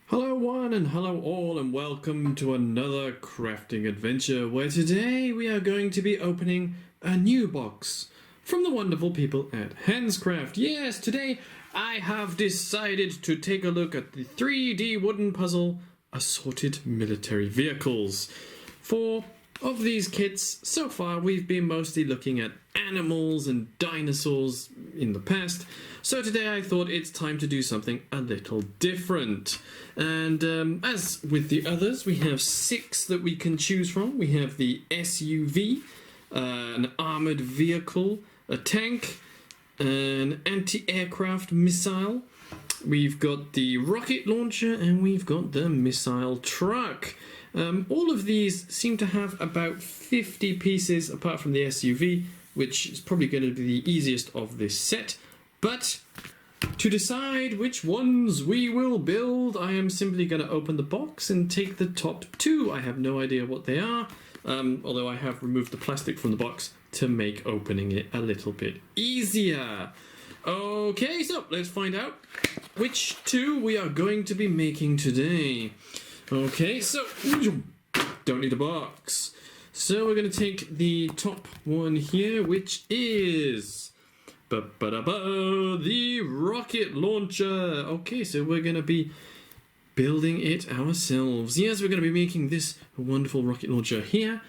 Hello one and hello all and welcome to another crafting adventure where today we are going to be opening a new box from the wonderful people at Handscraft. Yes, today I have decided to take a look at the 3D wooden puzzle Assorted Military Vehicles. For of these kits, so far we've been mostly looking at animals and dinosaurs in the past, so today I thought it's time to do something a little different. And as with the others, we have 6 that we can choose from. We have the SUV, an armoured vehicle, a tank, an anti-aircraft missile, we've got the rocket launcher, and we've got the missile truck. All of these seem to have about 50 pieces apart from the SUV, which is probably going to be the easiest of this set. But to decide which ones we will build, I am simply going to open the box and take the top 2. I have no idea what they are, although I have removed the plastic from the box to make opening it a little bit easier. Okay, so let's find out which 2 we are going to be making today. Okay, so don't need a box. So we're going to take the top one here, which is the rocket launcher. Okay, so we're going to be building it ourselves. Yes, we're going to be making this wonderful rocket launcher here.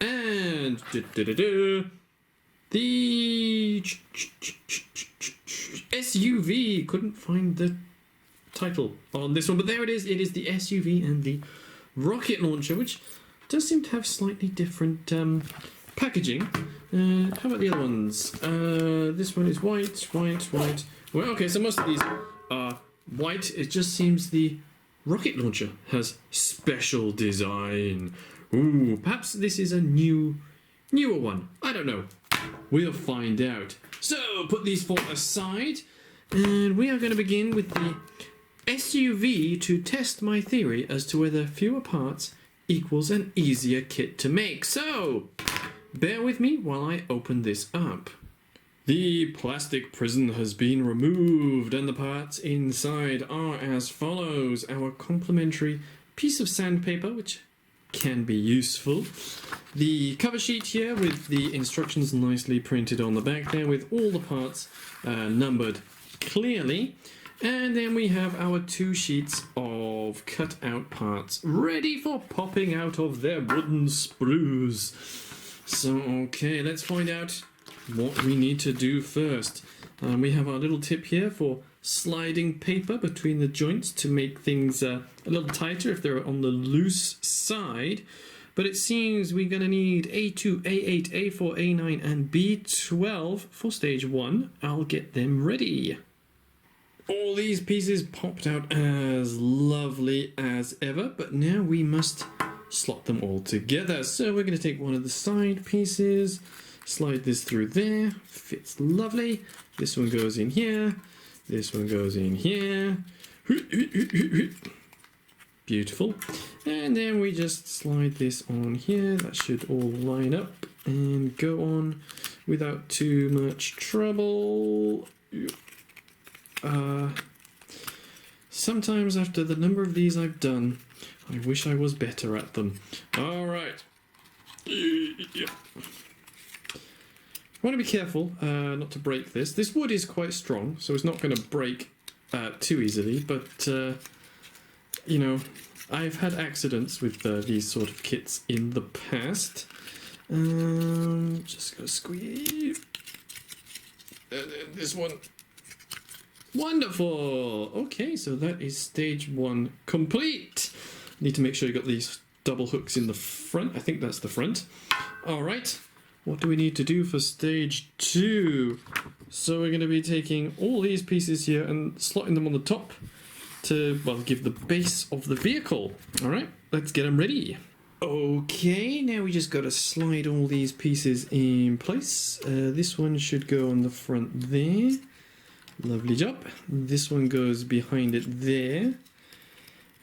And the SUV, couldn't find the title on this one, but there it is. It is the SUV and the rocket launcher, which does seem to have slightly different packaging. How about the other ones? This one is white. Well, okay, so most of these are white. It just seems the rocket launcher has special design. Ooh, perhaps this is a newer one. I don't know. We'll find out. So put these 4 aside, and we are going to begin with the SUV to test my theory as to whether fewer parts equals an easier kit to make. So bear with me while I open this up. The plastic prison has been removed and the parts inside are as follows. Our complimentary piece of sandpaper, which can be useful. The cover sheet here with the instructions nicely printed on the back there with all the parts numbered clearly. And then we have our 2 sheets of cut out parts ready for popping out of their wooden sprues. So okay, let's find out what we need to do first. We have our little tip here for sliding paper between the joints to make things a little tighter if they're on the loose side. But it seems we're going to need A2, A8, A4, A9 and B12 for stage 1. I'll get them ready. All these pieces popped out as lovely as ever, but now we must slot them all together. So we're going to take one of the side pieces, slide this through there, fits lovely. This one goes in here, this one goes in here. Beautiful. And then we just slide this on here. That should all line up and go on without too much trouble. Sometimes after the number of these I've done, I wish I was better at them. Alright. I want to be careful not to break this. This wood is quite strong, so it's not going to break too easily, but you know, I've had accidents with these sort of kits in the past. Just going to squeeze. This one. Wonderful! Okay, so that is stage 1 complete. Need to make sure you got these double hooks in the front. I think that's the front. Alright, what do we need to do for stage 2? So we're going to be taking all these pieces here and slotting them on the top to, well, give the base of the vehicle. Alright, let's get them ready. Okay, now we just got to slide all these pieces in place. This one should go on the front there. Lovely job. This one goes behind it there.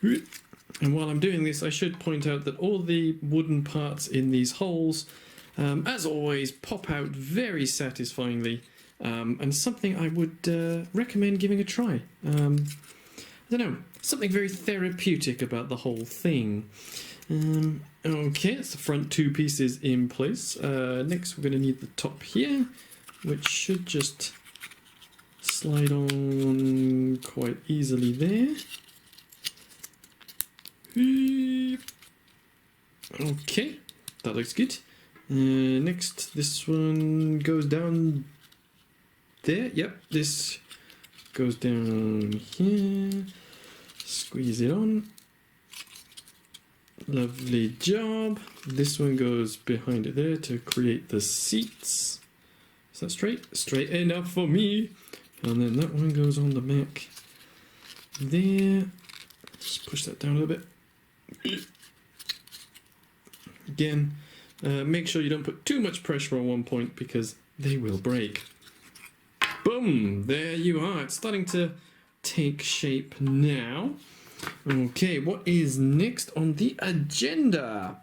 And while I'm doing this, I should point out that all the wooden parts in these holes, as always, pop out very satisfyingly, and something I would recommend giving a try. don't know, something very therapeutic about the whole thing. Okay, it's the front two pieces in place. Next we're going to need the top here, which should just slide on quite easily there. Okay, that looks good. Next, this one goes down there. Yep, this goes down here. Squeeze it on. Lovely job. This one goes behind it there to create the seats. Is that straight? Straight enough for me. And then that one goes on the back there. Just push that down a little bit. Again, make sure you don't put too much pressure on one point because they will break. Boom! There you are. It's starting to take shape now. Okay, what is next on the agenda?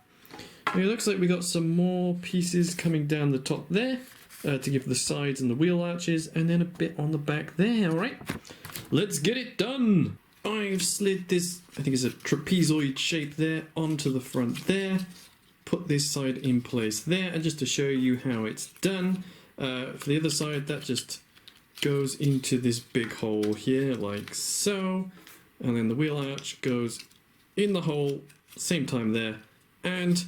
It looks like we got some more pieces coming down the top there to give the sides and the wheel arches, and then a bit on the back there. Alright, let's get it done! I've slid this, I think it's a trapezoid shape there, onto the front there. Put this side in place there, and just to show you how it's done, for the other side that just goes into this big hole here like so, and then the wheel arch goes in the hole same time there, and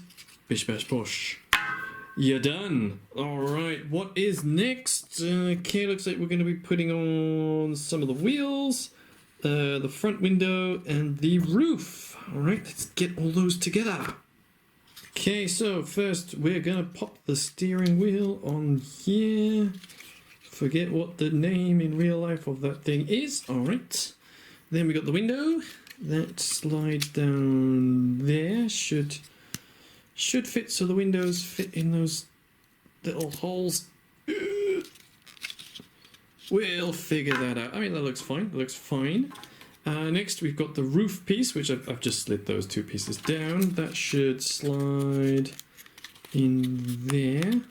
bish bash bosh, you're done. Alright, what is next? Okay, looks like we're going to be putting on some of the wheels, the front window and the roof. Alright, let's get all those together. Okay, so first we're gonna pop the steering wheel on here. Forget what the name in real life of that thing is. Alright. Then we got the window. That slides down there. Should fit, so the windows fit in those little holes. We'll figure that out. I mean, that looks fine. That looks fine. Next we've got the roof piece, which I've just slid those two pieces down. That should slide in there.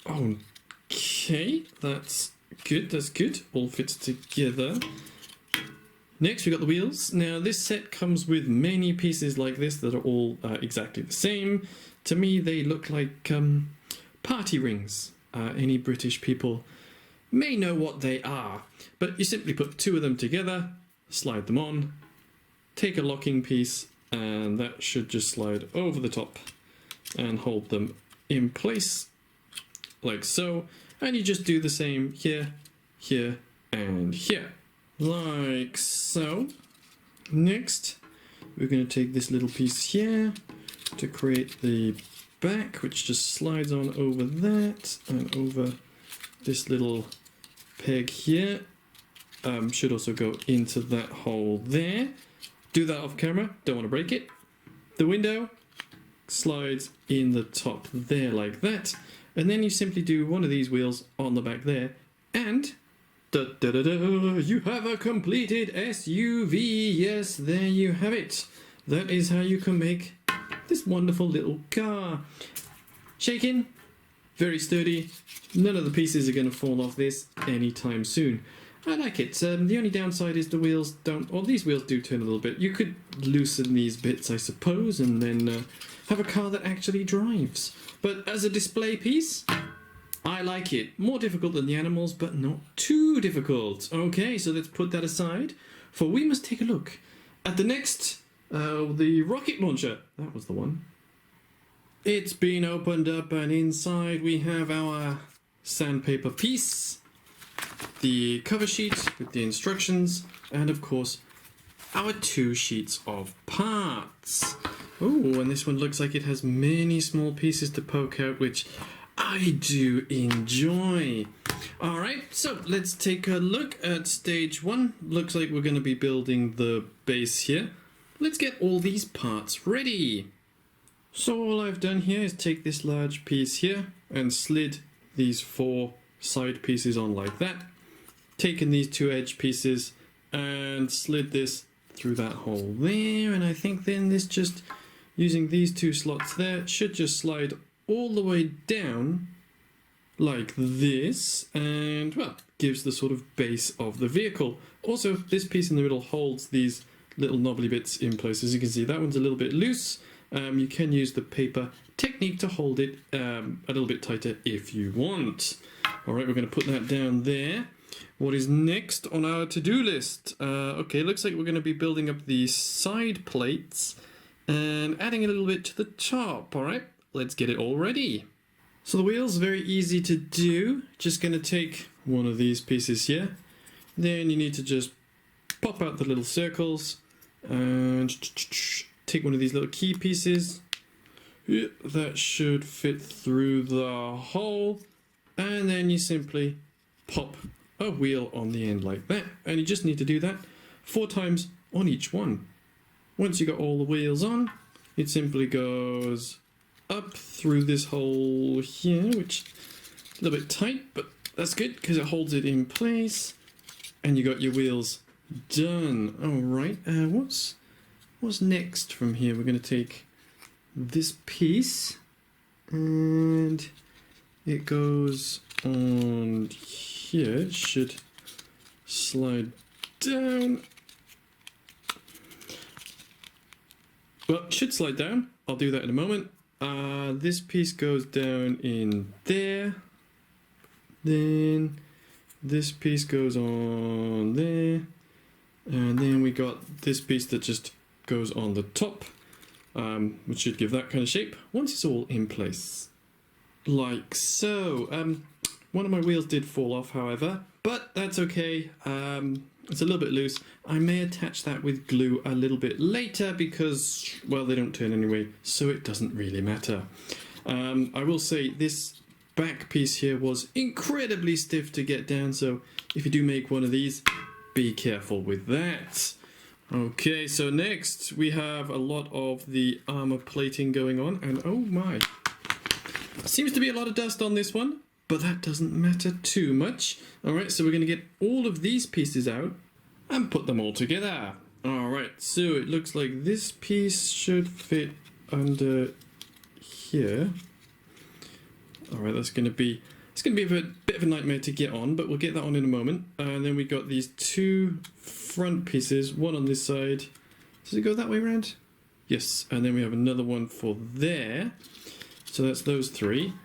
Okay, that's good, that's good. All fits together. Next we got the wheels. Now this set comes with many pieces like this that are all exactly the same. To me they look like party rings. Any British people may know what they are, but you simply put two of them together, slide them on, take a locking piece, and that should just slide over the top and hold them in place like so, and you just do the same here, here, and here like so. Next we're going to take this little piece here to create the back, which just slides on over that and over this little peg here. Should also go into that hole there. Do that off camera, don't want to break it. The window slides in the top there like that, and then you simply do one of these wheels on the back there, and da, da, da, da, you have a completed SUV. Yes, there you have it. That is how you can make this wonderful little car. Shaking, very sturdy. None of the pieces are going to fall off this anytime soon. I like it. The only downside is the wheels don't, or these wheels do turn a little bit. You could loosen these bits, I suppose, and then have a car that actually drives. But as a display piece, I like it. More difficult than the animals, but not too difficult. Okay, so let's put that aside, for we must take a look at the next, the rocket launcher. That was the one. It's been opened up, and inside we have our sandpaper piece, the cover sheet with the instructions, and of course our two sheets of parts. Oh, and this one looks like it has many small pieces to poke out, which I do enjoy. Alright, so let's take a look at stage one. Looks like we're going to be building the base here. Let's get all these parts ready. So all I've done here is take this large piece here and slid these four side pieces on like that. Taken these two edge pieces and slid this through that hole there, and I think then this just, using these two slots there, should just slide all the way down like this, and well, gives the sort of base of the vehicle. Also, this piece in the middle holds these little knobbly bits in place. As you can see, that one's a little bit loose. You can use the paper technique to hold it a little bit tighter if you want. All right, we're going to put that down there. What is next on our to-do list? Okay, looks like we're going to be building up the side plates and adding a little bit to the top. All right, let's get it all ready. So the wheel's very easy to do. Just going to take one of these pieces here. Then you need to just pop out the little circles and take one of these little key pieces. That should fit through the hole. And then you simply pop a wheel on the end like that. And you just need to do that 4 times on each one. Once you got all the wheels on, it simply goes up through this hole here, which is a little bit tight, but that's good because it holds it in place. And you got your wheels done. All right, what's next from here? We're going to take this piece and it goes on here. It should slide down. Well, it should slide down. I'll do that in a moment. This piece goes down in there. Then this piece goes on there. And then we got this piece that just goes on the top, which should give that kind of shape once it's all in place. Like so. One of my wheels did fall off, however, but that's okay. It's a little bit loose. I may attach that with glue a little bit later because, well, they don't turn anyway, so it doesn't really matter. I will say this back piece here was incredibly stiff to get down, so if you do make one of these, be careful with that. Okay, so next we have a lot of the armor plating going on, and oh my, seems to be a lot of dust on this one. But that doesn't matter too much. Alright, so we're going to get all of these pieces out and put them all together. Alright, so it looks like this piece should fit under here. Alright, it's going to be a bit of a nightmare to get on, but we'll get that on in a moment. And then we got these 2 front pieces, one on this side. Does it go that way around? Yes, and then we have another one for there. So that's those 3.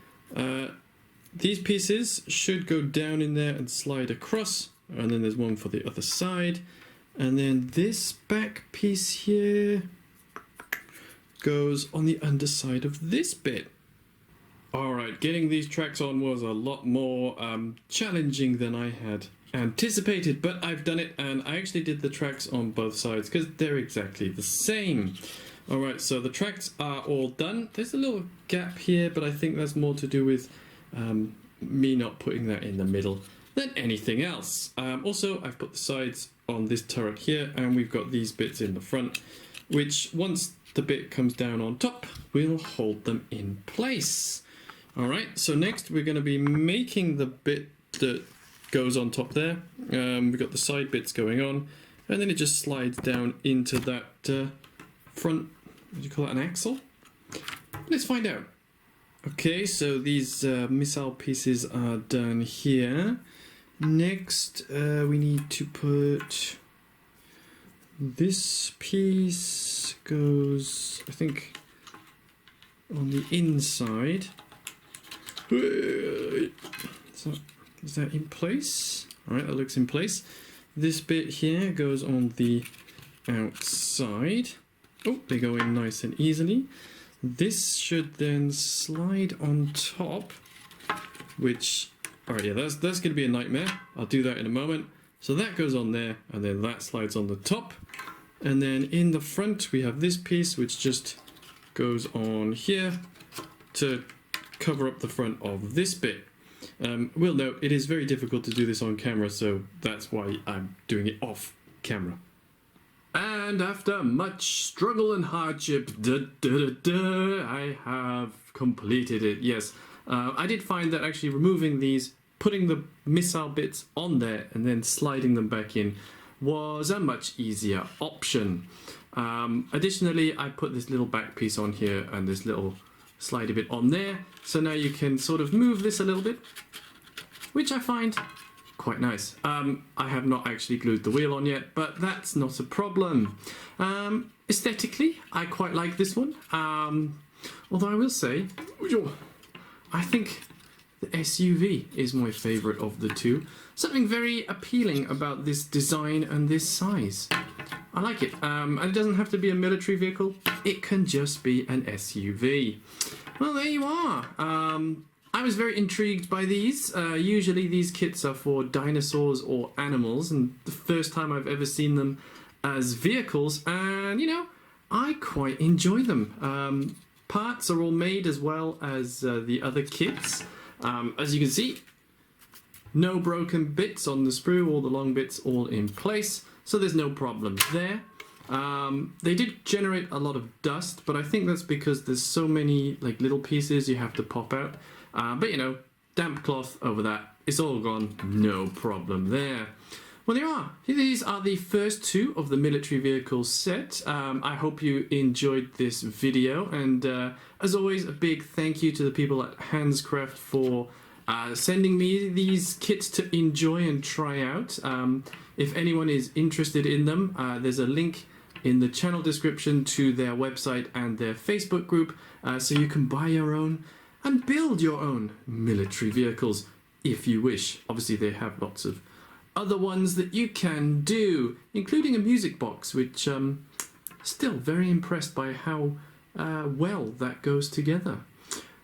These pieces should go down in there and slide across, and then there's one for the other side, and then this back piece here goes on the underside of this bit. Alright, getting these tracks on was a lot more challenging than I had anticipated, but I've done it, and I actually did the tracks on both sides because they're exactly the same. Alright, so the tracks are all done. There's a little gap here, but I think that's more to do with me not putting that in the middle than anything else. Also, I've put the sides on this turret here, and we've got these bits in the front, which once the bit comes down on top, will hold them in place. Alright, so next we're going to be making the bit that goes on top there. We've got the side bits going on, and then it just slides down into that front, what do you call it, an axle? Let's find out. Okay, so these missile pieces are done here. Next, we need to put this piece goes, I think, on the inside. So, is that in place? Alright, that looks in place. This bit here goes on the outside. Oh, they go in nice and easily. This should then slide on top, which, alright, yeah, that's going to be a nightmare. I'll do that in a moment. So that goes on there, and then that slides on the top. And then in the front, we have this piece, which just goes on here to cover up the front of this bit. We'll note, it is very difficult to do this on camera, so that's why I'm doing it off camera. And after much struggle and hardship, I have completed it. Yes, I did find that actually removing these, putting the missile bits on there and then sliding them back in was a much easier option. Additionally, I put this little back piece on here and this little slide a bit on there. So now you can sort of move this a little bit, which I find quite nice. I have not actually glued the wheel on yet, but that's not a problem. Aesthetically, I quite like this one. Although I will say, I think the SUV is my favourite of the two. Something very appealing about this design and this size. I like it. And it doesn't have to be a military vehicle. It can just be an SUV. Well, there you are. I was very intrigued by these. Usually these kits are for dinosaurs or animals, and the first time I've ever seen them as vehicles, and you know, I quite enjoy them. Parts are all made as well as the other kits. As you can see, no broken bits on the sprue, all the long bits all in place, so there's no problems there. They did generate a lot of dust, but I think that's because there's so many like little pieces you have to pop out. But you know, damp cloth over that, it's all gone, no problem there. Well, there are. These are the first two of the military vehicles set. I hope you enjoyed this video, and as always, a big thank you to the people at Hanscraft for sending me these kits to enjoy and try out. If anyone is interested in them, there's a link in the channel description to their website and their Facebook group, so you can buy your own and build your own military vehicles if you wish. Obviously, they have lots of other ones that you can do, including a music box, which still very impressed by how well that goes together.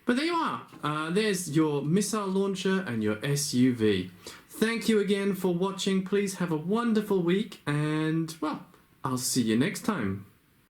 But there you are. There's your missile launcher and your SUV. Thank you again for watching. Please have a wonderful week, and well, I'll see you next time.